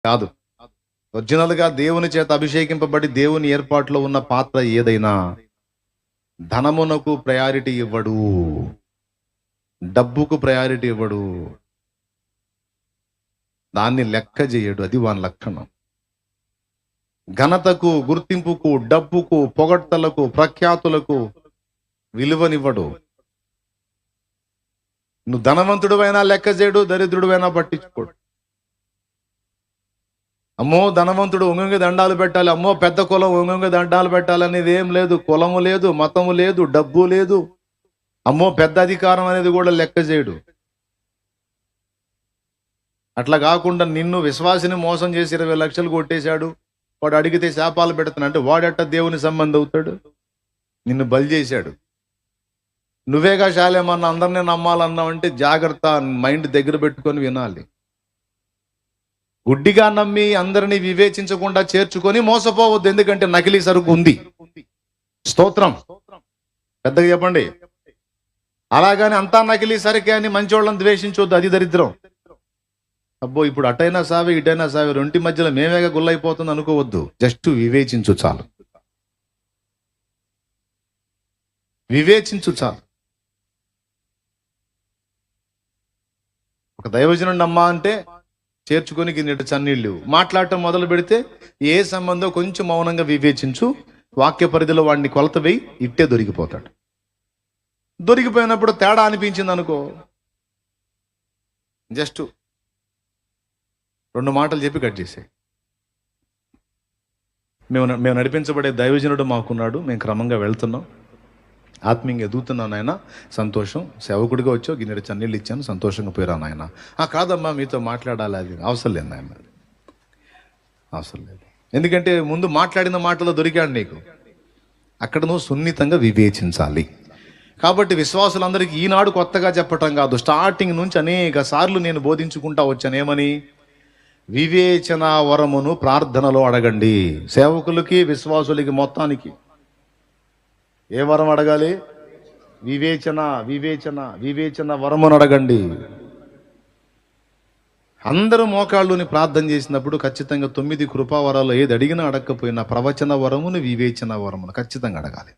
కాదు. ఒరిజినల్ గా దేవుని చేత అభిషేకింపబడి దేవుని ఏర్పాటులో ఉన్న పాత్ర ఏదైనా ధనమునకు ప్రయారిటీ ఇవ్వడు, డబ్బుకు ప్రయారిటీ ఇవ్వడు, దాన్ని లెక్క చేయడు. అది వాని లక్షణం. ఘనతకు, గుర్తింపుకు, డబ్బుకు, పొగడ్తలకు, ప్రఖ్యాతులకు విలువనివ్వడు. నువ్వు ధనవంతుడువైనా లెక్క చేయడు, దరిద్రుడువైనా పట్టించుకోడు. అమ్మో ధనవంతుడు ఒంగొంగి దండాలు పెట్టాలి, అమ్మో పెద్ద కులం ఒంగొంగి దండాలు పెట్టాలి అనేది ఏం లేదు. కులము లేదు, మతము లేదు, డబ్బు లేదు. అమ్మో పెద్ద అధికారం అనేది కూడా లెక్క చేయడు. అట్లా కాకుండా నిన్ను విశ్వాసిని మోసం చేసి 20 లక్షలు కొట్టేశాడు, వాడు అడిగితే శాపాలు పెడుతున్నా అంటే వాడెట్ట దేవుని సంబంధం అవుతాడు? నిన్ను బలి చేశాడు. నువ్వేగా శాలేమన్నా అందరినీ నమ్మాలన్నావంటే జాగ్రత్త, మైండ్ దగ్గర పెట్టుకొని వినాలి. గుడ్డిగా నమ్మి అందరినీ వివేచించకుండా చేర్చుకొని మోసపోవద్దు. ఎందుకంటే నకిలీ సరుకు ఉంది. స్తోత్రం. పెద్దగా చెప్పండి. అలాగని అంతా నకిలీ సరుకే అని మంచోళ్ళని ద్వేషించవద్దు, అది దరిద్రం. అబ్బో ఇప్పుడు అటైనా సావే ఇటైనా సావే, రెంటి మధ్యలో మేమేగా గుల్లైపోతుంది అనుకోవద్దు. జస్ట్ వివేచించు చాలు. వివేచించు చాలు. ఒక దైవజనుడు నమ్మా అంటే చేర్చుకొని గిన్నెట చన్నీళ్ళు మాట్లాడటం మొదలు పెడితే ఏ సంబంధం కొంచెం మౌనంగా వివేచించు. వాక్య పరిధిలో వాడిని కొలత వేయి, ఇట్టే దొరికిపోతాడు. దొరికిపోయినప్పుడు తేడా అనిపించింది అనుకో, జస్ట్ 2 మాటలు చెప్పి కట్ చేసాయి. మేము నడిపించబడే దైవజనుడు మాకున్నాడు, మేము క్రమంగా వెళ్తున్నాం, ఆత్మీయంగా ఎదుగుతున్నాను నాయన, సంతోషం. సేవకుడిగా వచ్చావు, గిన్నెడు చన్నీళ్ళు ఇచ్చాను, సంతోషంగా పోయిరా నాయన. కాదమ్మా మీతో మాట్లాడాలి, అది అవసరం లేదు నాయన, అవసరం లేదు. ఎందుకంటే ముందు మాట్లాడిన మాటలో దొరికాడు నీకు. అక్కడ నువ్వు సున్నితంగా వివేచించాలి. కాబట్టి విశ్వాసులందరికీ ఈనాడు కొత్తగా చెప్పటం కాదు, స్టార్టింగ్ నుంచి అనేక సార్లు నేను బోధించుకుంటా వచ్చాను. ఏమని? వివేచన వరమును ప్రార్థనలో అడగండి. సేవకులకి, విశ్వాసులకి, మొత్తానికి ఏ వరం అడగాలి? వివేచన, వివేచన, వివేచన వరమును అడగండి. అందరూ మోకాళ్ళుని ప్రార్థన చేసినప్పుడు ఖచ్చితంగా 9 కృపావరాలు ఏది అడిగినా అడగకపోయినా ప్రవచన వరమును, వివేచన వరమును ఖచ్చితంగా అడగాలి.